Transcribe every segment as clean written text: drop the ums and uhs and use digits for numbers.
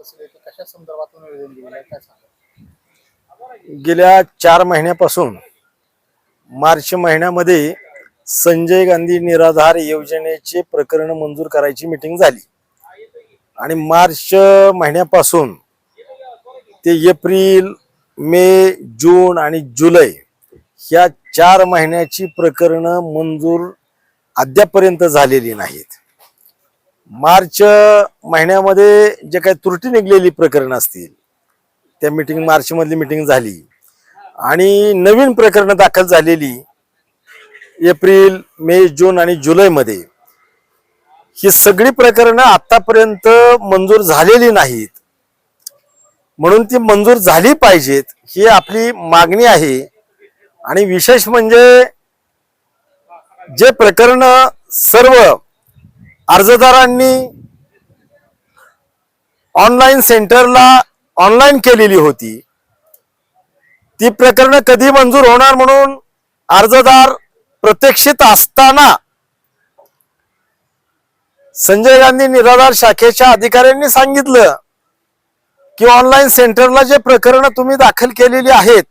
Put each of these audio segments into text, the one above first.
असेल ते कशा संदर्भातून निवेदन दिलेलं आहे काय सांगा? गेल्या 4 महिन्यापासून मार्च महिन्यामध्ये संजय गांधी निराधार योजनेचे प्रकरण मंजूर करायची मीटिंग झाली आणि मार्च महिन्यापासून ते एप्रिल, मे, जून आणि जुलै ह्या 4 महिन्याची प्रकरण मंजूर अद्यापर्यंत झालेली नाहीत. मार्च महिन्यामध्ये जे काही त्रुटी निघलेली प्रकरण असतील त्या मार्च मधली मीटिंग झाली आणि नवीन प्रकरण दाखल झालेली एप्रिल, मे, जून आणि जुलै मध्ये ही सगळी प्रकरणं आतापर्यंत मंजूर झालेली नाहीत. म्हणून ती मंजूर झाली पाहिजेत ही आपली मागणी आहे. आणि विशेष म्हणजे जे प्रकरण सर्व अर्जदारांनी ऑनलाईन सेंटरला ऑनलाईन केलेली होती ती प्रकरणं कधी मंजूर होणार म्हणून अर्जदार प्रतीक्षित असताना संजय गांधी निराधार शाखेच्या अधिकाऱ्यांनी सांगितलं की ऑनलाईन सेंटरला जे प्रकरणं तुम्ही दाखल केलेली आहेत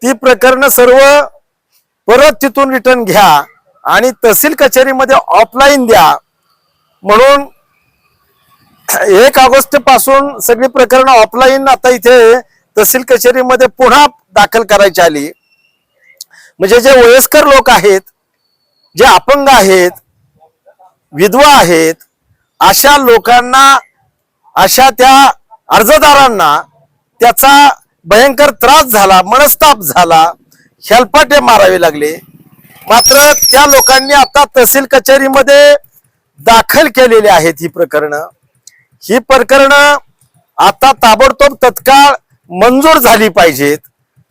ती प्रकरणं सर्व परत तिथून रिटर्न घ्या आणि तहसील कचेरीमध्ये ऑफलाईन द्या. म्हणून 1 ऑगस्ट पासून सगळी प्रकरणं ऑफलाईन आता इथे तहसील कचेरीमध्ये पुन्हा दाखल करायची आली. म्हणजे जे वयस्कर लोक आहेत, जे अपंग आहेत, विधवा आहेत, अशा लोकांना, अशा त्या अर्जदारांना त्याचा भयंकर त्रास झाला, मनस्ताप झाला, हेलपाटे मारावे लागले. मात्र त्या लोकांनी आता तहसील कचेरीमध्ये दाखल केलेली आहेत ही प्रकरणं आता ताबडतोब तत्काळ मंजूर झाली पाहिजेत.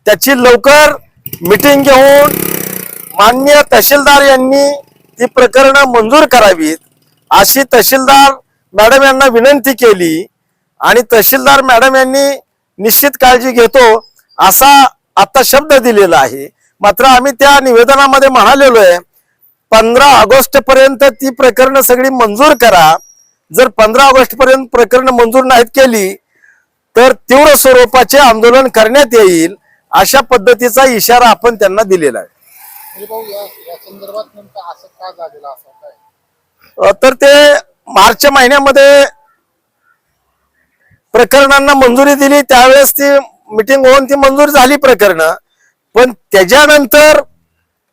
त्याची लवकर मीटिंग घेऊन माननीय तहसीलदार यांनी ती प्रकरणं मंजूर करावीत अशी तहसीलदार मॅडम यांना विनंती केली आणि तहसीलदार मॅडम यांनी निश्चित काळजी घेतो असा आता शब्द दिलेला आहे. मात्र आम्ही त्या निवेदनामध्ये म्हणालेलो आहे 15 ऑगस्ट पर्यंत ती प्रकरणं सगळी मंजूर करा. जर 15 ऑगस्ट पर्यंत प्रकरणं मंजूर नाहीत केली तर तीव्र स्वरूपाचे आंदोलन करण्यात येईल अशा पद्धतीचा इशारा आपण त्यांना दिलेला आहे. या संदर्भात नेमकं असं का झालेलं असं काय? तर ते मार्च महिन्यामध्ये प्रकरणांना मंजुरी दिली त्यावेळेस ती मीटिंग होऊन ती मंजूर झाली प्रकरणं. पण त्याच्यानंतर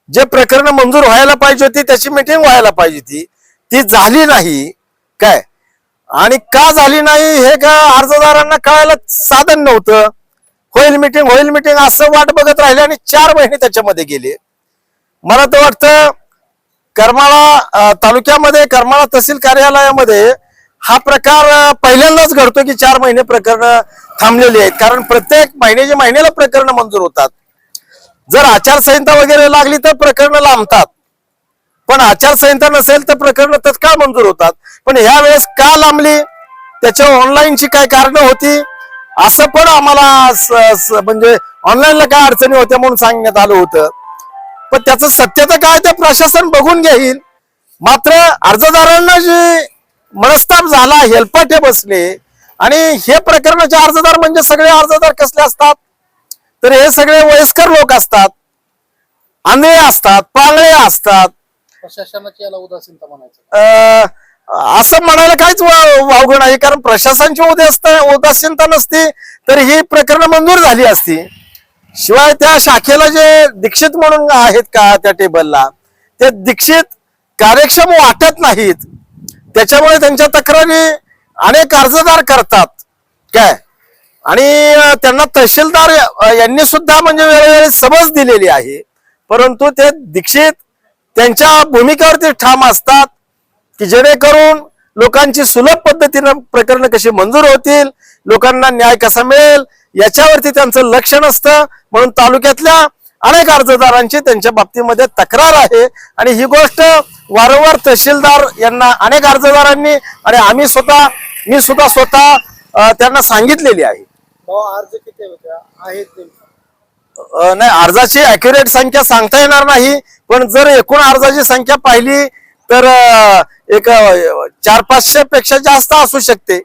जे प्रकरण मंजूर व्हायला पाहिजे होती त्याची मीटिंग व्हायला पाहिजे ती झाली नाही काय. आणि का झाली नाही हे का अर्जदारांना कळायला साधन नव्हतं. होईल मीटिंग असं वाट बघत राहिले आणि 4 महिने त्याच्यामध्ये गेले. मला तर वाटतं करमाळा तालुक्यामध्ये करमाळा तहसील कार्यालयामध्ये हा प्रकार पहिल्यांदाच घडतो की 4 महिने प्रकरण थांबलेली आहेत. कारण प्रत्येक महिन्याला प्रकरण मंजूर होतात. जर आचारसंहिता वगैरे लागली तर प्रकरण लांबतात, पण आचारसंहिता नसेल तर प्रकरण तत्काळ मंजूर होतात. पण ह्या वेळेस का लांबली त्याच्या ऑनलाईनची काय कारणं होती असं पण आम्हाला म्हणजे ऑनलाईनला काय अडचणी होत्या म्हणून सांगण्यात आलं होतं. पण त्याचं सत्यता काय ते प्रशासन बघून घेईल. मात्र अर्जदारांना जे मनस्ताप झाला, हेलपाटे बसले आणि हे प्रकरणाचे अर्जदार म्हणजे सगळे अर्जदार कसले असतात तर हे सगळे वयस्कर लोक असतात, आंधळे असतात, पांगळे असतात. प्रशासनाची याला उदासीनता म्हणायचं असं म्हणायला काहीच वावगं नाही. कारण प्रशासनाची उदासीनता नसती तर ही प्रकरणं मंजूर झाली असती. शिवाय त्या शाखेला जे दीक्षित म्हणून आहेत का त्या टेबलला ते दीक्षित कार्यक्षम वाटत नाहीत. त्याच्यामुळे त्यांच्या तक्रारी अनेक अर्जदार करतात काय. आणि त्यांना तहसीलदार यांनी सुद्धा म्हणजे वेळोवेळी समज दिलेली आहे. परंतु ते दीक्षित त्यांच्या भूमिकेवरती ठाम असतात की जेणेकरून लोकांची सुलभ पद्धतीनं प्रकरणं कशी मंजूर होतील, लोकांना न्याय कसा मिळेल याच्यावरती त्यांचं लक्ष नसतं. म्हणून तालुक्यातल्या अनेक अर्जदारांची त्यांच्या बाबतीमध्ये तक्रार आहे आणि ही गोष्ट वारंवार तहसीलदार यांना अनेक अर्जदारांनी आणि मी सुद्धा स्वतः त्यांना सांगितलेली आहे. अर्ज किती होत्या आहेत नाही, अर्जाची अॅक्युरेट संख्या सांगता येणार नाही. पण जर एकूण अर्जाची संख्या पाहिली तर एक 400-500 पेक्षा जास्त असू शकते.